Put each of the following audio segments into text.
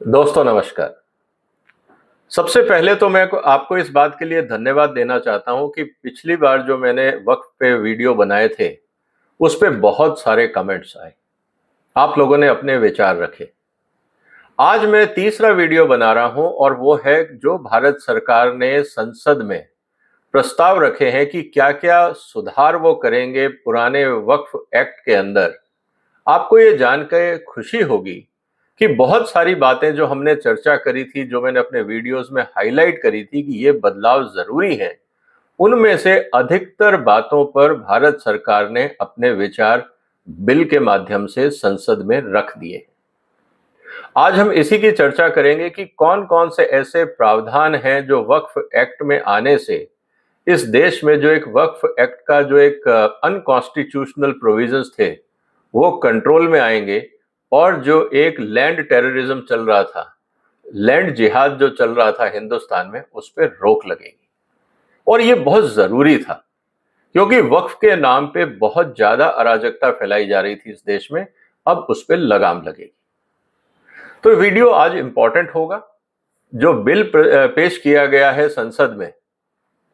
दोस्तों नमस्कार। सबसे पहले तो मैं आपको इस बात के लिए धन्यवाद देना चाहता हूं कि पिछली बार जो मैंने वक्फ पे वीडियो बनाए थे, उस पे बहुत सारे कमेंट्स आए। आप लोगों ने अपने विचार रखे। आज मैं तीसरा वीडियो बना रहा हूं और वो है जो भारत सरकार ने संसद में प्रस्ताव रखे हैं कि क्या-क्या सुधार वो करेंगे पुराने वक्फ एक्ट के अंदर। आपको ये जानकर खुशी होगी कि बहुत सारी बातें जो हमने चर्चा करी थी, जो मैंने अपने वीडियोस में हाईलाइट करी थी कि ये बदलाव जरूरी हैं, उनमें से अधिकतर बातों पर भारत सरकार ने अपने विचार बिल के माध्यम से संसद में रख दिए। आज हम इसी की चर्चा करेंगे कि कौन कौन से ऐसे प्रावधान हैं जो वक्फ एक्ट में आने से इस देश में जो एक वक्फ एक्ट का जो एक अनकॉन्स्टिट्यूशनल प्रोविजंस थे वो कंट्रोल में आएंगे और जो एक लैंड टेररिज्म चल रहा था, लैंड जिहाद जो चल रहा था हिंदुस्तान में, उस पर रोक लगेगी। और ये बहुत जरूरी था क्योंकि वक्फ के नाम पे बहुत ज्यादा अराजकता फैलाई जा रही थी इस देश में। अब उस पर लगाम लगेगी। तो वीडियो आज इंपॉर्टेंट होगा। जो बिल पेश किया गया है संसद में,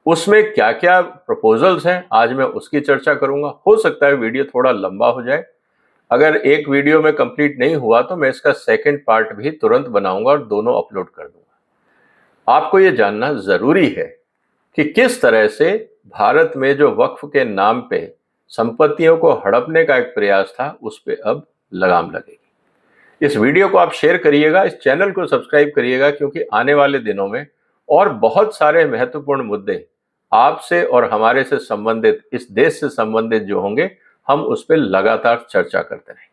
उसमें क्या क्या प्रपोजल्स हैं, आज मैं उसकी चर्चा करूंगा। हो सकता है वीडियो थोड़ा लंबा हो जाए। अगर एक वीडियो में कंप्लीट नहीं हुआ तो मैं इसका सेकंड पार्ट भी तुरंत बनाऊंगा और दोनों अपलोड कर दूंगा। आपको ये जानना जरूरी है कि किस तरह से भारत में जो वक्फ के नाम पे संपत्तियों को हड़पने का एक प्रयास था, उस पे अब लगाम लगेगी। इस वीडियो को आप शेयर करिएगा, इस चैनल को सब्सक्राइब करिएगा, क्योंकि आने वाले दिनों में और बहुत सारे महत्वपूर्ण मुद्दे आपसे और हमारे से संबंधित, इस देश से संबंधित जो होंगे, हम उस पर लगातार चर्चा करते रहेंगे।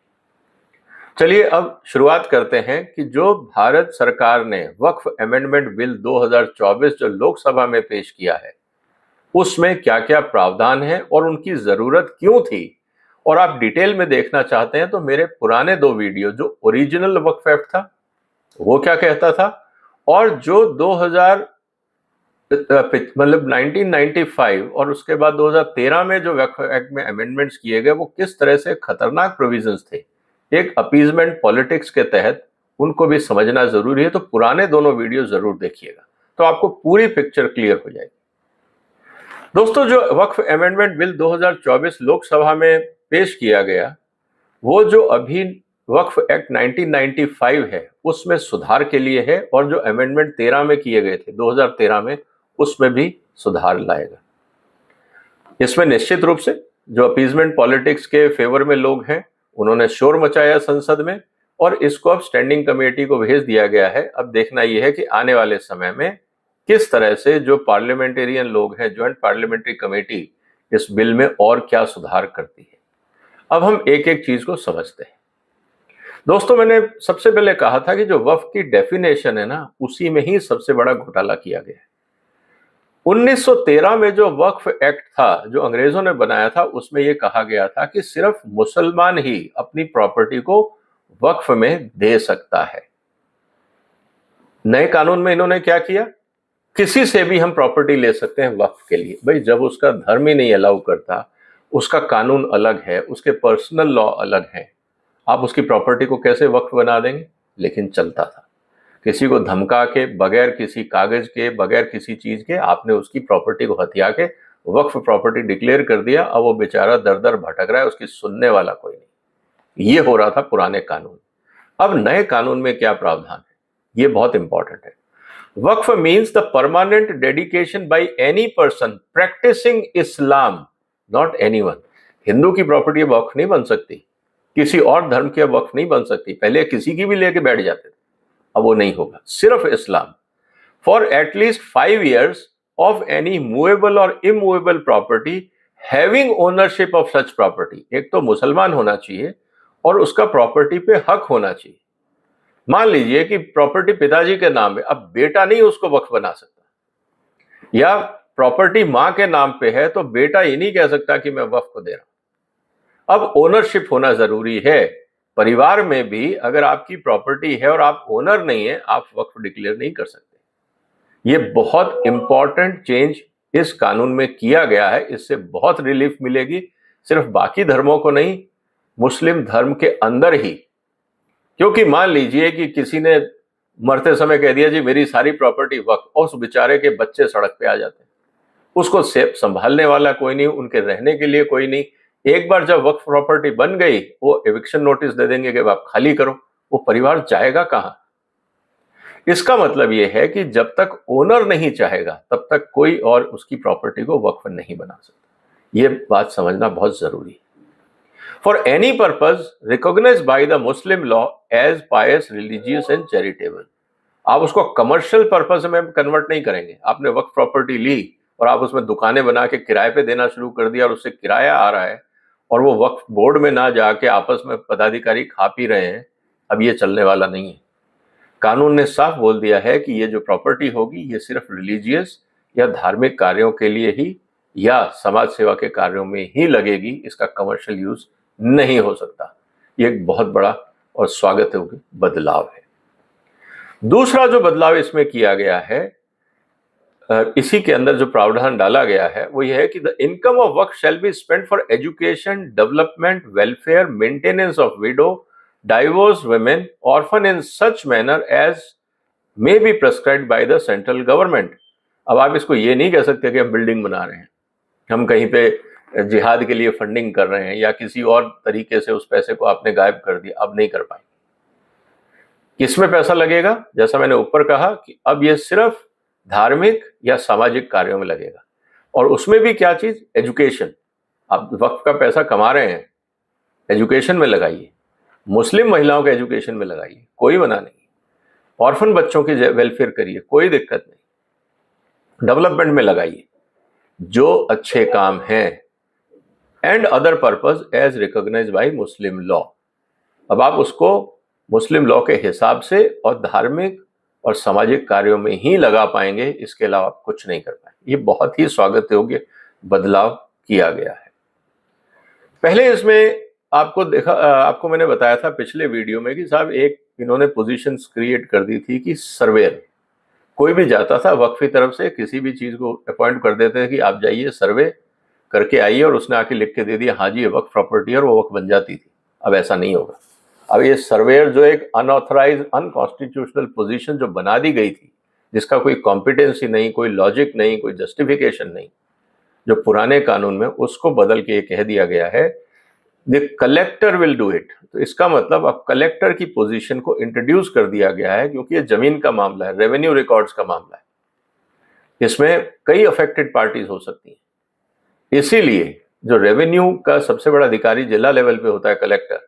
चलिए अब शुरुआत करते हैं कि जो भारत सरकार ने वक्फ अमेंडमेंट बिल 2024 जो लोकसभा में पेश किया है, उसमें क्या क्या प्रावधान है और उनकी जरूरत क्यों थी। और आप डिटेल में देखना चाहते हैं तो मेरे पुराने दो वीडियो, जो ओरिजिनल वक्फ एक्ट था वो क्या कहता था, और जो 2000 मतलब 1995 और उसके बाद 2013 में जो वक्फ एक्ट में अमेंडमेंट्स किए गए, वो किस तरह से खतरनाक प्रोविजंस थे, एक अपीजमेंट पॉलिटिक्स के तहत, उनको भी समझना जरूरी है। तो पुराने दोनों वीडियो जरूर देखिएगा, तो आपको पूरी पिक्चर क्लियर हो जाएगी। दोस्तों, जो वक्फ अमेंडमेंट बिल 2024 लोकसभा में पेश किया गया, वो जो अभी वक्फ एक्ट 1995 है उसमें सुधार के लिए है, और जो अमेंडमेंट 13 में किए गए थे 2013 में, उसमें भी सुधार लाएगा। इसमें निश्चित रूप से जो अपीजमेंट पॉलिटिक्स के फेवर में लोग हैं, उन्होंने शोर मचाया संसद में, और इसको अब स्टैंडिंग कमेटी को भेज दिया गया है। अब देखना यह है कि आने वाले समय में किस तरह से जो पार्लियामेंटेरियन लोग हैं, ज्वाइंट पार्लियामेंट्री कमेटी, इस बिल में और क्या सुधार करती है। अब हम एक एक चीज को समझते हैं। दोस्तों, मैंने सबसे पहले कहा था कि जो वक्फ की डेफिनेशन है ना, उसी में ही सबसे बड़ा घोटाला किया गया है। 1913 में जो वक्फ एक्ट था, जो अंग्रेजों ने बनाया था, उसमें यह कहा गया था कि सिर्फ मुसलमान ही अपनी प्रॉपर्टी को वक्फ में दे सकता है। नए कानून में इन्होंने क्या किया, किसी से भी हम प्रॉपर्टी ले सकते हैं वक्फ के लिए। भाई, जब उसका धर्म ही नहीं अलाउ करता, उसका कानून अलग है, उसके पर्सनल लॉ अलग है, आप उसकी प्रॉपर्टी को कैसे वक्फ बना देंगे। लेकिन चलता था, किसी को धमका के, बगैर किसी कागज के, बगैर किसी चीज के, आपने उसकी प्रॉपर्टी को हथिया के वक्फ प्रॉपर्टी डिक्लेयर कर दिया। अब वो बेचारा दर दर भटक रहा है, उसकी सुनने वाला कोई नहीं। ये हो रहा था पुराने कानून। अब नए कानून में क्या प्रावधान है, ये बहुत इंपॉर्टेंट है। Waqf means the permanent dedication by any person practicing Islam, not anyone. Hindu की प्रॉपर्टी वक्फ नहीं बन सकती, किसी और धर्म की वक्फ नहीं बन सकती। पहले किसी की भी लेके बैठ जाते थे, अब वो नहीं होगा, सिर्फ Islam. For at least 5 years of any movable और immovable property having ownership of such property. एक तो मुसलमान होना चाहिए और उसका प्रॉपर्टी पे हक होना चाहिए। मान लीजिए कि प्रॉपर्टी पिताजी के नाम है, अब बेटा नहीं उसको वक्फ बना सकता, या प्रॉपर्टी मां के नाम पे है तो बेटा ये नहीं कह सकता कि मैं वक्फ को दे रहा हूं। अब ओनरशिप होना जरूरी है। परिवार में भी अगर आपकी प्रॉपर्टी है और आप ओनर नहीं है, आप वक्फ डिक्लेयर नहीं कर सकते। ये बहुत इंपॉर्टेंट चेंज इस कानून में किया गया है। इससे बहुत रिलीफ मिलेगी, सिर्फ बाकी धर्मों को नहीं, मुस्लिम धर्म के अंदर ही। क्योंकि मान लीजिए कि किसी ने मरते समय कह दिया जी मेरी सारी प्रॉपर्टी वक्फ, और उस बेचारे के बच्चे सड़क पे आ जाते हैं, उसको सेफ संभालने वाला कोई नहीं, उनके रहने के लिए कोई नहीं। एक बार जब वक्फ प्रॉपर्टी बन गई, वो एविक्शन नोटिस दे देंगे कि आप खाली करो, वो परिवार जाएगा कहां? इसका मतलब यह है कि जब तक ओनर नहीं चाहेगा तब तक कोई और उसकी प्रॉपर्टी को वक्फ नहीं बना सकता। ये बात समझना बहुत जरूरी है। For any purpose recognised by the Muslim law as pious, religious and charitable. आप उसको कमर्शियल पर्पज में कन्वर्ट नहीं करेंगे। आपने वक्फ प्रॉपर्टी ली और आप उसमें दुकानें बना के किराए पे देना शुरू कर दिया और उससे किराया आ रहा है, और वो वक्फ बोर्ड में ना जाके आपस में पदाधिकारी खा पी रहे हैं, अब ये चलने वाला नहीं है। कानून ने साफ बोल दिया है कि ये जो प्रॉपर्टी होगी ये सिर्फ रिलीजियस या धार्मिक कार्यों के लिए ही या समाज सेवा के कार्यों में ही लगेगी, इसका कमर्शियल यूज नहीं हो सकता। ये एक बहुत बड़ा और स्वागत योग्य बदलाव है। दूसरा जो बदलाव इसमें किया गया है, इसी के अंदर जो प्रावधान डाला गया है वो यह है कि the income of waqf shall be spent for education, development, welfare, maintenance of widow, divorce women, orphan in such manner as may be prescribed by the central government. अब आप इसको ये नहीं कह सकते कि हम बिल्डिंग बना रहे हैं, हम कहीं पे जिहाद के लिए फंडिंग कर रहे हैं या किसी और तरीके से उस पैसे को आपने गायब कर दिया, अब नहीं कर पाएंगे। किसमें पैसा लगेगा? जैसा मैंने ऊपर कहा कि अब ये सिर्फ धार्मिक या सामाजिक कार्यों में लगेगा, और उसमें भी क्या चीज? एजुकेशन। आप वक्फ का पैसा कमा रहे हैं, एजुकेशन में लगाइए, मुस्लिम महिलाओं के एजुकेशन में लगाइए, कोई मना नहीं। ऑर्फन बच्चों की वेलफेयर करिए, कोई दिक्कत नहीं। डेवलपमेंट में लगाइए, जो अच्छे काम हैं, and other purpose as recognised by Muslim law. अब आप उसको मुस्लिम लॉ के हिसाब से और धार्मिक और सामाजिक कार्यों में ही लगा पाएंगे, इसके अलावा आप कुछ नहीं कर पाएंगे। ये बहुत ही स्वागत योग्य बदलाव किया गया है। पहले इसमें आपको मैंने बताया था पिछले वीडियो में कि साहब एक इन्होंने पोजीशंस क्रिएट कर दी थी कि सर्वेयर, कोई भी जाता था वक्फ की तरफ से किसी भी चीज को अपॉइंट कर देते थे कि आप जाइए सर्वे करके आइए, और उसने आके लिख के दे दिया हाँ जी ये वक्फ प्रॉपर्टी है, और वो वक्फ बन जाती थी। अब ऐसा नहीं होगा। अब ये सर्वेयर जो एक अनऑथराइज्ड अनकॉन्स्टिट्यूशनल पोजीशन जो बना दी गई थी, जिसका कोई कॉम्पिटेंसी नहीं, कोई लॉजिक नहीं, कोई जस्टिफिकेशन नहीं, जो पुराने कानून में, उसको बदल के कह दिया गया है the collector will do it. तो इसका मतलब अब कलेक्टर की पोजीशन को इंट्रोड्यूस कर दिया गया है, क्योंकि ये जमीन का मामला है, रेवेन्यू रिकॉर्ड्स का मामला है, इसमें कई अफेक्टेड पार्टीज हो सकती हैं। इसीलिए जो रेवेन्यू का सबसे बड़ा अधिकारी जिला लेवल पे होता है कलेक्टर,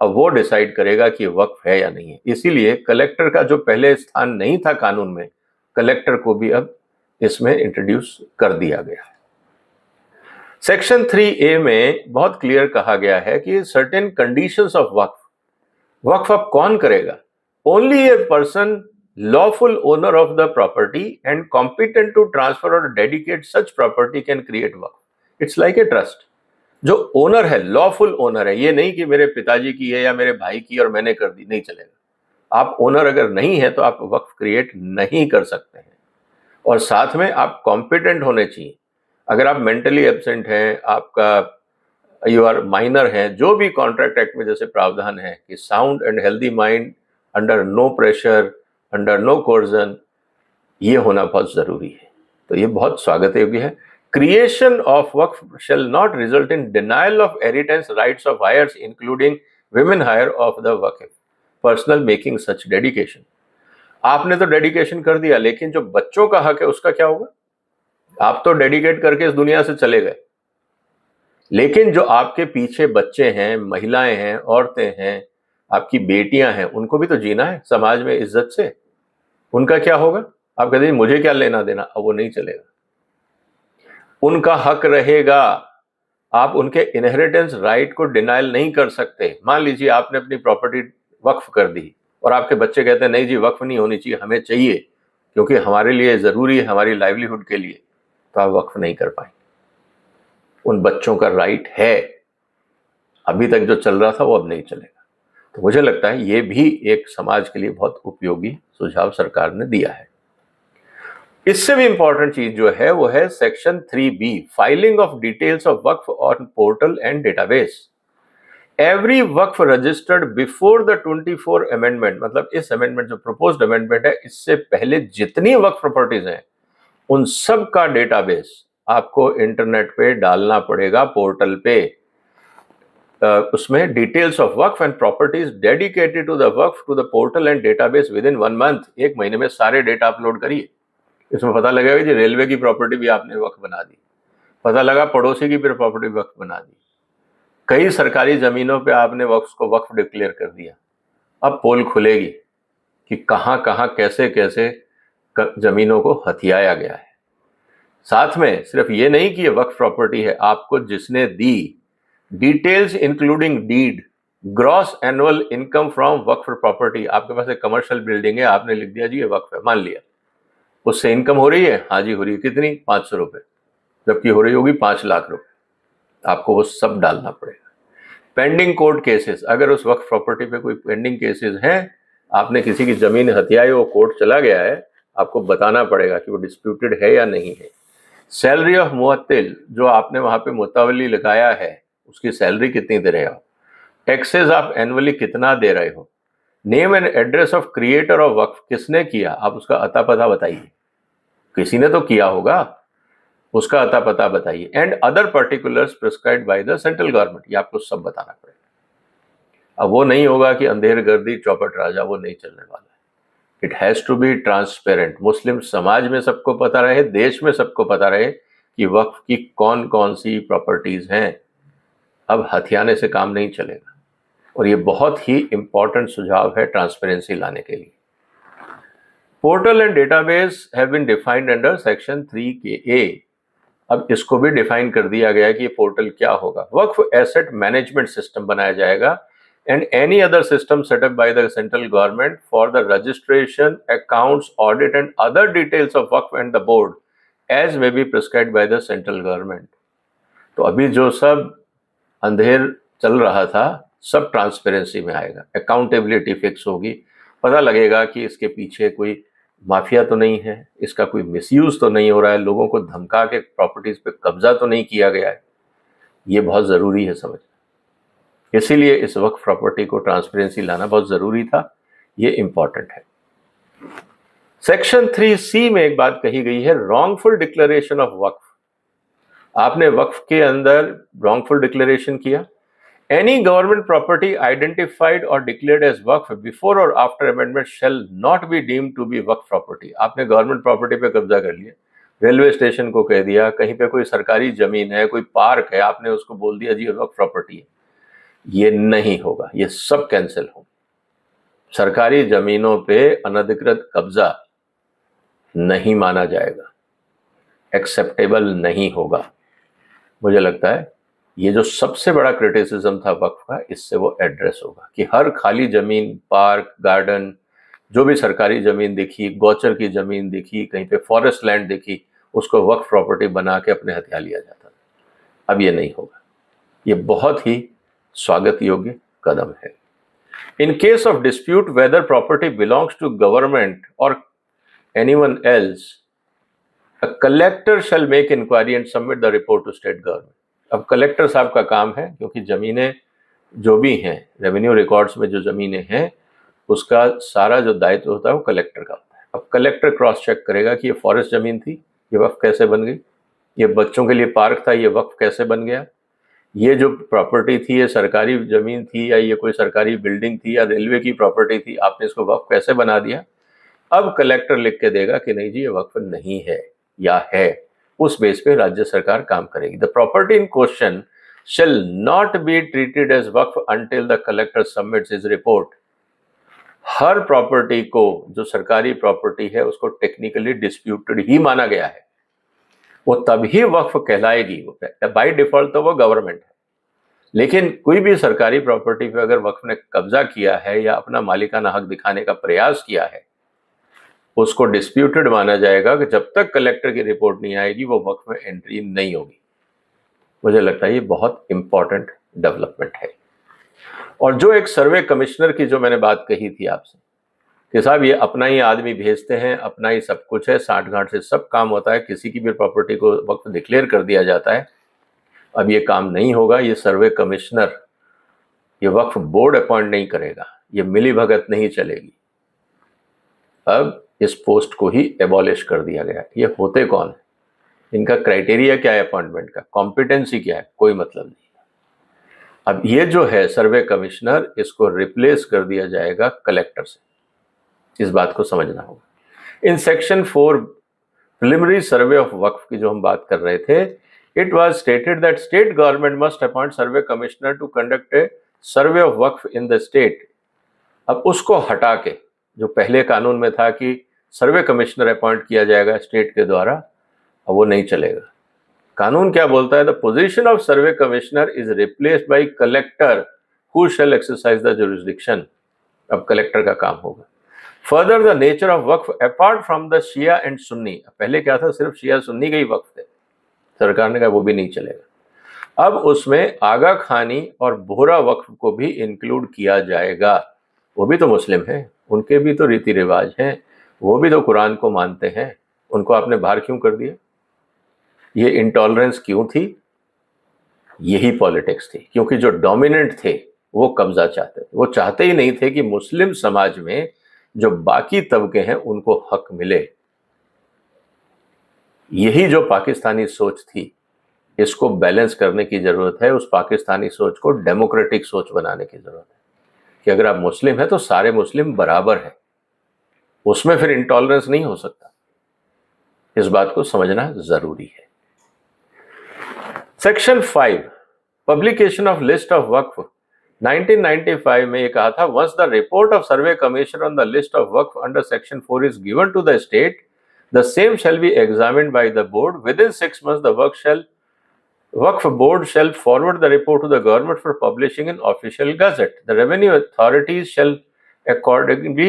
अब वो डिसाइड करेगा कि वक्फ है या नहीं है। इसीलिए कलेक्टर का जो पहले स्थान नहीं था कानून में, कलेक्टर को भी अब इसमें इंट्रोड्यूस कर दिया गया है। सेक्शन 3A में बहुत क्लियर कहा गया है कि सर्टेन कंडीशंस ऑफ वक्फ अब कौन करेगा? Only a person lawful owner of the property and competent to transfer और dedicate such property can create waqf. It's like a trust. जो ओनर है, लॉफुल ओनर है, ये नहीं कि मेरे पिताजी की है या मेरे भाई की और मैंने कर दी, नहीं चलेगा। आप ओनर अगर नहीं है तो आप वक्फ क्रिएट नहीं कर सकते हैं, और साथ में आप कॉम्पिटेंट होने चाहिए। अगर आप मेंटली एब्सेंट हैं, आपका यू आर माइनर हैं, जो भी कॉन्ट्रैक्ट एक्ट में जैसे प्रावधान है कि sound and healthy mind under no pressure, under no coercion, ये होना बहुत जरूरी है। तो ये बहुत स्वागत योग्य है। Creation of waqf shall not result in denial of inheritance rights of heirs, including women heir of the waqf personal making such dedication। आपने तो डेडिकेशन कर दिया, लेकिन जो बच्चों का हक है उसका क्या होगा? आप तो डेडिकेट करके इस दुनिया से चले गए, लेकिन जो आपके पीछे बच्चे हैं, महिलाएं हैं, औरतें हैं, आपकी बेटियां हैं, उनको भी तो जीना है समाज में इज्जत से। उनका क्या होगा? आप कहते हैं मुझे क्या लेना देना, अब वो नहीं चलेगा। उनका हक रहेगा। आप उनके इनहेरिटेंस राइट को डिनाइल नहीं कर सकते। मान लीजिए आपने अपनी प्रॉपर्टी वक्फ कर दी और आपके बच्चे कहते हैं नहीं जी वक्फ नहीं होनी चाहिए, हमें चाहिए क्योंकि हमारे लिए ज़रूरी है, हमारी लाइवलीहुड के लिए, तो आप वक्फ नहीं कर पाएंगे। उन बच्चों का राइट है, अभी तक जो चल रहा था वो अब नहीं चलेगा। तो मुझे लगता है ये भी एक समाज के लिए बहुत उपयोगी सुझाव सरकार ने दिया है। इससे भी इंपॉर्टेंट चीज जो है वो है section 3B, filing of details of Waqf on portal and database. Every Waqf registered before the 24 amendment, मतलब इस अमेंडमेंट जो प्रपोज्ड अमेंडमेंट है इससे पहले जितनी वक्फ प्रॉपर्टीज हैं उन सब का डेटाबेस आपको इंटरनेट पे डालना पड़ेगा, पोर्टल पे। उसमें details of waqf and properties dedicated to the waqf to the portal and database within 1 month. 1 महीने में सारे डेटा अपलोड करिए। इसमें पता लगेगा कि रेलवे की प्रॉपर्टी भी आपने वक्फ बना दी, पता लगा पड़ोसी की भी प्रॉपर्टी वक्फ बना दी, कई सरकारी जमीनों पे आपने वक्फ को वक्फ डिक्लेयर कर दिया। अब पोल खुलेगी कि कहां कहां कैसे कैसे जमीनों को हथियाया गया है। साथ में सिर्फ ये नहीं कि ये वक्फ प्रॉपर्टी है, आपको जिसने दी details including deed, gross annual income from waqf property. आपके पास एक कमर्शियल बिल्डिंग है, आपने लिख दिया जी ये वक्फ है, मान लिया, उससे इनकम हो रही है, हाँ जी हो रही है, कितनी, 500 रुपए, जबकि हो रही होगी 5 लाख रुपए, आपको वो सब डालना पड़ेगा। पेंडिंग कोर्ट केसेस, अगर उस वक्फ प्रॉपर्टी पे कोई पेंडिंग केसेस हैं, आपने किसी की जमीन हथियाई, वो कोर्ट चला गया है, आपको बताना पड़ेगा कि वो डिस्प्यूटेड है या नहीं है। सैलरी ऑफ मुअत्तिल, जो आपने वहां पे मुतावली लगाया है उसकी सैलरी कितनी दे रहे हो, टैक्सेस आप एनुअली कितना दे रहे हो, name and address of creator of waqf, किसने किया, आप उसका अता पता बताइए, किसी ने तो किया होगा, उसका अता पता बताइए। And other particulars prescribed by the central government, ये आपको सब बताना पड़ेगा। अब वो नहीं होगा कि अंधेर गर्दी चौपट राजा, वो नहीं चलने वाला है। It has to be transparent, Muslim समाज में सबको पता रहे, देश में सबको पता रहे कि वक्फ की कौन कौन सी प्रॉपर्टीज हैं। अब हथियाने से काम नहीं चलेगा, और ये बहुत ही इंपॉर्टेंट सुझाव है ट्रांसपेरेंसी लाने के लिए। Portal and database have been defined under section 3KA। अब इसको भी डिफाइन कर दिया गया है कि ये पोर्टल क्या होगा। वक्फ एसेट मैनेजमेंट सिस्टम बनाया जाएगा and any other system set up by the central government for the registration, accounts, audit and other details of waqf and the board as may be prescribed by the central government. तो अभी जो सब अंधेर चल रहा था सब ट्रांसपेरेंसी में आएगा, अकाउंटेबिलिटी फिक्स होगी, पता लगेगा कि इसके पीछे कोई माफिया तो नहीं है, इसका कोई मिसयूज तो नहीं हो रहा है, लोगों को धमका के प्रॉपर्टीज पे कब्जा तो नहीं किया गया है। ये बहुत ज़रूरी है समझना, इसीलिए इस वक्फ प्रॉपर्टी को ट्रांसपेरेंसी लाना बहुत ज़रूरी था, ये इंपॉर्टेंट है। सेक्शन 3C में एक बात कही गई है, रॉन्गफुल डिक्लेरेशन ऑफ वक्फ। आपने वक्फ के अंदर रॉन्गफुल डिक्लेरेशन किया, any government property identified or declared as Waqf before or after amendment shall not be deemed to be Waqf property। आपने गवर्नमेंट प्रॉपर्टी पे कब्जा कर लिया, रेलवे स्टेशन को कह दिया, कहीं पे कोई सरकारी जमीन है, कोई पार्क है, आपने उसको बोल दिया जी वक्फ प्रॉपर्टी है, ये नहीं होगा, ये सब कैंसिल हो। सरकारी जमीनों पे अनधिकृत कब्जा नहीं माना जाएगा, एक्सेप्टेबल नहीं होगा। मुझे लगता है ये जो सबसे बड़ा क्रिटिसिज्म था वक्फ का, इससे वो एड्रेस होगा कि हर खाली जमीन, पार्क, गार्डन, जो भी सरकारी जमीन दिखी, गोचर की जमीन दिखी, कहीं पे फॉरेस्ट लैंड दिखी, उसको वक्फ प्रॉपर्टी बना के अपने हथिया लिया जाता था। अब ये नहीं होगा, ये बहुत ही स्वागत योग्य कदम है। In case of dispute whether property belongs to government और anyone else, a collector shall make inquiry and submit the report to state government. अब कलेक्टर साहब का काम है, क्योंकि ज़मीनें जो भी हैं, रेवेन्यू रिकॉर्ड्स में जो ज़मीनें हैं, उसका सारा जो दायित्व होता है वो कलेक्टर का होता है। अब कलेक्टर क्रॉस चेक करेगा कि ये फॉरेस्ट ज़मीन थी, ये वक्फ कैसे बन गई, ये बच्चों के लिए पार्क था, ये वक्फ कैसे बन गया, ये जो प्रॉपर्टी थी ये सरकारी ज़मीन थी या ये कोई सरकारी बिल्डिंग थी या रेलवे की प्रॉपर्टी थी, आपने इसको वक्फ कैसे बना दिया। अब कलेक्टर लिख के देगा कि नहीं जी ये वक्फ नहीं है या है, उस बेस पे राज्य सरकार काम करेगी। The property in question shall not be treated as Waqf until the collector submits his report। Her property को, जो सरकारी प्रॉपर्टी है, उसको टेक्निकली डिस्प्यूटेड ही माना गया है, वो तभी वक्फ कहलाएगी। बाय डिफॉल्ट तो वो गवर्नमेंट है, लेकिन कोई भी सरकारी प्रॉपर्टी पे अगर वक्फ ने कब्जा किया है या अपना मालिकाना हक दिखाने का प्रयास किया है, उसको डिस्प्यूटेड माना जाएगा कि जब तक कलेक्टर की रिपोर्ट नहीं आएगी वो वक्फ में एंट्री नहीं होगी। मुझे लगता है ये बहुत इंपॉर्टेंट डेवलपमेंट है। और जो एक सर्वे कमिश्नर की जो मैंने बात कही थी आपसे कि साहब ये अपना ही आदमी भेजते हैं, अपना ही सब कुछ है, साठ गांठ से सब काम होता है, किसी की भी प्रॉपर्टी को वक्फ डिक्लेयर कर दिया जाता है, अब ये काम नहीं होगा। ये सर्वे कमिश्नर ये वक्फ बोर्ड अपॉइंट नहीं करेगा, ये मिली भगत नहीं चलेगी। अब इस पोस्ट को ही एबॉलिश कर दिया गया। ये होते कौन है, इनका क्राइटेरिया क्या है अपॉइंटमेंट का, कॉम्पिटेंसी क्या है, कोई मतलब नहीं। अब ये जो है सर्वे कमिश्नर, इसको रिप्लेस कर दिया जाएगा कलेक्टर से। इस बात को समझना होगा। In section 4 preliminary survey of waqf की जो हम बात कर रहे थे, it was stated that state government must appoint survey commissioner to conduct a survey of waqf in the state. अब उसको हटा के, जो पहले कानून में था कि सर्वे कमिश्नर अपॉइंट किया जाएगा स्टेट के द्वारा, अब वो नहीं चलेगा। कानून क्या बोलता है, the position of survey commissioner is replaced by collector who shall exercise the jurisdiction. अब कलेक्टर का काम होगा। Further the nature of Waqf apart from the Shia and Sunni. पहले क्या था, सिर्फ शिया सुन्नी के ही वक्फ थे, सरकार ने कहा वो भी नहीं चलेगा। अब उसमें आगा खानी और बोहरा वक्फ को भी इंक्लूड किया जाएगा। वो भी तो मुस्लिम हैं, उनके भी तो रीति रिवाज हैं, वो भी तो कुरान को मानते हैं, उनको आपने बाहर क्यों कर दिया? ये इंटॉलरेंस क्यों थी? यही पॉलिटिक्स थी, क्योंकि जो डोमिनेंट थे वो कब्जा चाहते थे। वो चाहते ही नहीं थे कि मुस्लिम समाज में जो बाकी तबके हैं उनको हक मिले। यही जो पाकिस्तानी सोच थी, इसको बैलेंस करने की जरूरत है। उस पाकिस्तानी सोच को डेमोक्रेटिक सोच बनाने की जरूरत है कि अगर आप मुस्लिम हैं तो सारे मुस्लिम बराबर हैं, उसमें फिर इंटॉलरेंस नहीं हो सकता। इस बात को समझना जरूरी है। Section 5 publication of list of waqf 1995 में ये कहा था, once the report of survey commission on the list of waqf under section 4 is given to the state, the same shall be examined by the board within 6 months। The waqf board shall forward the report to the government for publishing in official gazette। The revenue authorities shall accordingly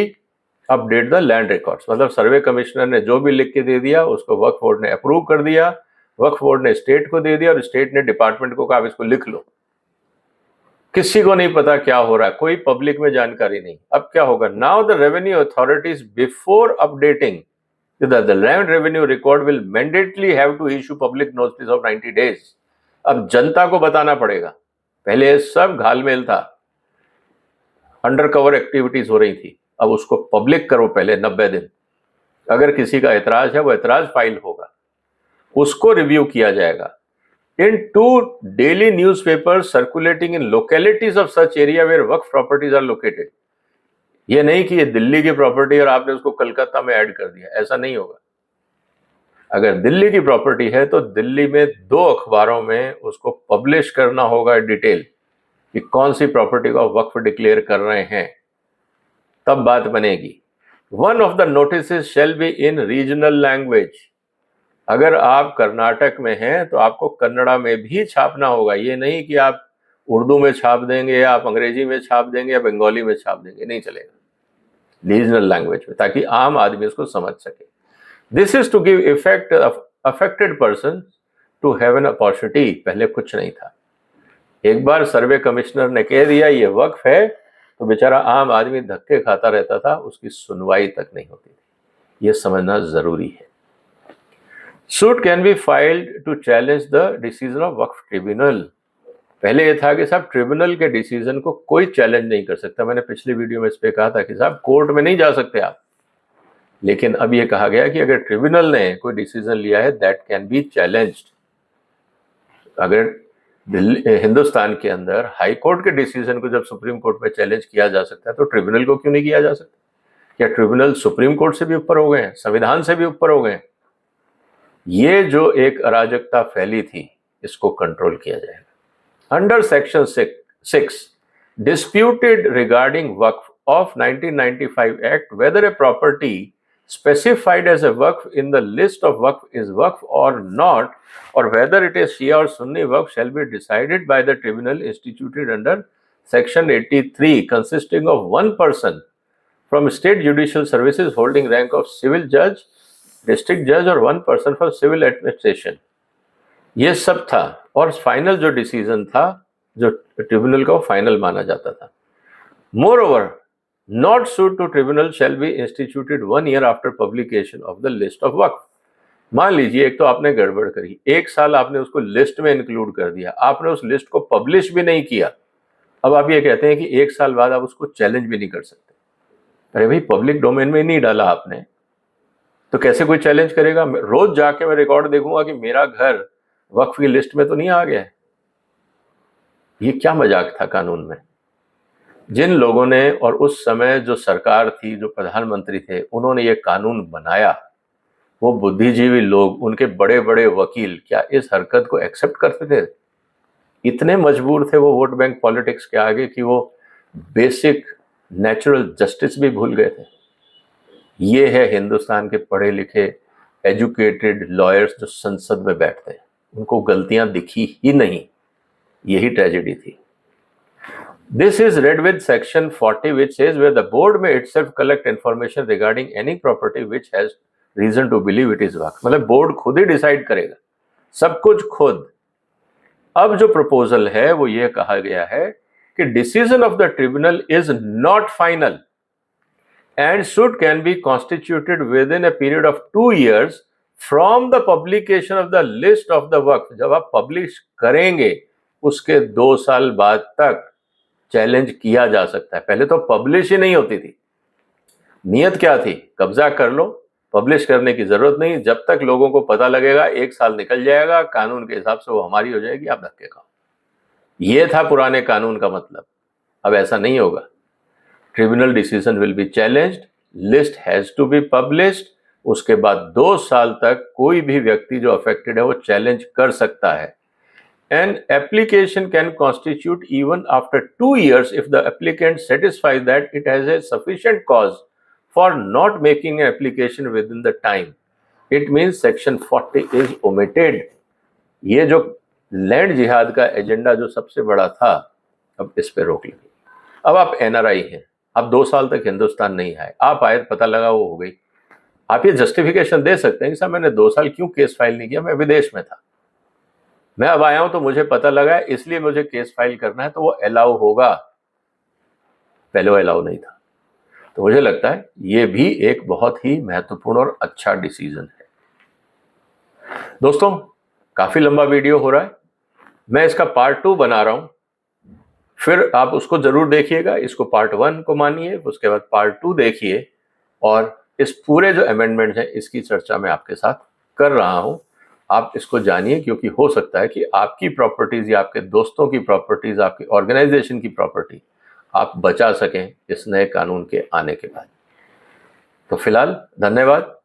update the land records। मतलब सर्वे commissioner ने जो भी लिख के दे दिया उसको वक्फ board ने approve कर दिया, वक्फ बोर्ड ने स्टेट को दे दिया और स्टेट ने डिपार्टमेंट को कहा आप इसको लिख लो। किसी को नहीं पता क्या हो रहा है, कोई पब्लिक में जानकारी नहीं। अब क्या होगा, now the revenue authorities before updating the land revenue record will mandatorily have to issue public notice of 90 days। अब जनता को बताना पड़ेगा। पहले सब घालमेल था, अंडरकवर एक्टिविटीज हो रही थी, अब उसको पब्लिक करो पहले 90 दिन। अगर किसी का एतराज है वो एतराज फाइल होगा, उसको रिव्यू किया जाएगा। इन 2 daily newspapers circulating in localities of such area where Waqf properties are located. ये नहीं कि ये दिल्ली की प्रॉपर्टी और आपने उसको कलकत्ता में ऐड कर दिया, ऐसा नहीं होगा। अगर दिल्ली की प्रॉपर्टी है तो दिल्ली में 2 अखबारों में उसको पब्लिश करना होगा डिटेल कि कौन सी प्रॉपर्टी को वक्फ डिक्लेयर कर रहे हैं, तब बात बनेगी। One of the notices shall be in regional language. अगर आप कर्नाटक में हैं तो आपको कन्नड़ा में भी छापना होगा। ये नहीं कि आप उर्दू में छाप देंगे या आप अंग्रेजी में छाप देंगे या बंगाली में छाप देंगे, नहीं चलेगा। रीजनल लैंग्वेज में, ताकि आम आदमी उसको समझ सके। This is to give effect affected person to have an opportunity. पहले कुछ नहीं था, एक बार सर्वे कमिश्नर ने कह दिया ये वक्फ है तो बेचारा आम आदमी धक्के खाता रहता था, उसकी सुनवाई तक नहीं होती थी। ये समझना जरूरी है। Suit can be filed to challenge the decision of Waqf tribunal. पहले ये था कि साहब ट्रिब्यूनल के डिसीजन को कोई चैलेंज नहीं कर सकता। मैंने पिछली वीडियो में इस पे कहा था कि साहब कोर्ट में नहीं जा सकते आप, लेकिन अब ये कहा गया कि अगर ट्रिब्यूनल ने कोई डिसीजन लिया है दैट कैन बी चैलेंज्ड। अगर हिंदुस्तान के अंदर हाई कोर्ट के डिसीजन को जब सुप्रीम कोर्ट में चैलेंज किया जा सकता है तो ट्रिब्यूनल को क्यों नहीं किया जा सकता? क्या ट्रिब्यूनल सुप्रीम कोर्ट से भी ऊपर हो गए हैं, संविधान से भी ऊपर हो गए हैं? ये जो एक अराजकता फैली थी, इसको कंट्रोल किया जाएगा। Under section 6 disputed regarding Waqf of 1995 act whether a property specified as a waqf in the list of waqf is waqf or not, or whether it is Shia or Sunni waqf shall be decided by the tribunal instituted under section 83 consisting of 1 person from state judicial services holding rank of civil judge, district judge or 1 person from civil administration। ये सब था और final जो decision था जो tribunal का final माना जाता था। Moreover, not suit to tribunal shall be instituted 1 year after publication of the list of वक्फ। मान लीजिए एक तो आपने गड़बड़ करी, 1 साल आपने उसको लिस्ट में इंक्लूड कर दिया, आपने उस लिस्ट को पब्लिश भी नहीं किया, अब आप ये कहते हैं कि 1 साल बाद आप उसको चैलेंज भी नहीं कर सकते। अरे भाई, पब्लिक डोमेन में नहीं डाला आपने तो कैसे कोई चैलेंज करेगा? रोज जाके मैं रिकॉर्ड देखूंगा कि मेरा घर वक्फ की लिस्ट में तो नहीं आ गया है। ये क्या मजाक था कानून में? जिन लोगों ने और उस समय जो सरकार थी, जो प्रधानमंत्री थे, उन्होंने ये कानून बनाया, वो बुद्धिजीवी लोग, उनके बड़े बड़े वकील क्या इस हरकत को एक्सेप्ट करते थे? इतने मजबूर थे वो वोट बैंक पॉलिटिक्स के आगे कि वो बेसिक नेचुरल जस्टिस भी भूल गए थे। ये है हिंदुस्तान के पढ़े लिखे एजुकेटेड लॉयर्स जो संसद में बैठते हैं, उनको गलतियां दिखी ही नहीं। यही ट्रेजेडी थी। This is read with section 40 which says where the board may itself collect information regarding any property which has reason to believe it is वक्फ। मतलब बोर्ड खुद ही डिसाइड करेगा सब कुछ खुद। अब जो प्रपोजल है वो ये कहा गया है कि decision of the tribunal is not final and should can be constituted with in a period of 2 years from the publication of the list of the वक्फ। जब आप पब्लिश करेंगे उसके 2 साल बाद तक चैलेंज किया जा सकता है। पहले तो पब्लिश ही नहीं होती थी। नियत क्या थी? कब्जा कर लो, पब्लिश करने की जरूरत नहीं। जब तक लोगों को पता लगेगा 1 साल निकल जाएगा, कानून के हिसाब से वो हमारी हो जाएगी, आप धक्के खाओ। ये था पुराने कानून का मतलब। अब ऐसा नहीं होगा। Tribunal decision will be challenged, list has to be published. उसके बाद 2 साल तक कोई भी व्यक्ति जो अफेक्टेड है वो चैलेंज कर सकता है। An application can constitute even after 2 years if the applicant satisfies that it has a sufficient cause for not making an application within the time. It means section 40 is omitted. ये जो land जिहाद का agenda जो सबसे बड़ा था, अब इस पे रोक लगी। अब आप NRI हैं, आप 2 साल तक हिंदुस्तान नहीं आए, आप आए, पता लगा वो हो गई। आप ये जस्टिफिकेशन दे सकते हैं कि सर मैंने 2 साल क्यों केस फाइल नहीं किया, मैं विदेश में था, मैं अब आया हूं तो मुझे पता लगा है इसलिए मुझे केस फाइल करना है, तो वो अलाउ होगा। पहले वो अलाउ नहीं था। तो मुझे लगता है ये भी एक बहुत ही महत्वपूर्ण और अच्छा डिसीजन है। दोस्तों, काफी लंबा वीडियो हो रहा है, मैं इसका पार्ट 2 बना रहा हूं, फिर आप उसको जरूर देखिएगा। इसको पार्ट 1 को मानिए, उसके बाद पार्ट 2 देखिए, और इस पूरे जो अमेंडमेंट है इसकी चर्चा मैं आपके साथ कर रहा हूं। आप इसको जानिए, क्योंकि हो सकता है कि आपकी प्रॉपर्टीज या आपके दोस्तों की प्रॉपर्टीज, आपकी ऑर्गेनाइजेशन की प्रॉपर्टी आप बचा सकें इस नए कानून के आने के बाद। तो फिलहाल धन्यवाद।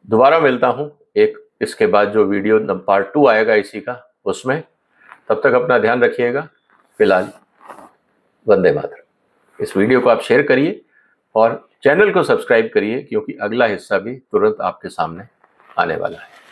दोबारा मिलता हूं एक इसके बाद जो वीडियो पार्ट 2 आएगा इसी का, उसमें। तब तक अपना ध्यान रखिएगा। फिलहाल वंदे मातरम। इस वीडियो को आप शेयर करिए और चैनल को सब्सक्राइब करिए, क्योंकि अगला हिस्सा भी तुरंत आपके सामने आने वाला है।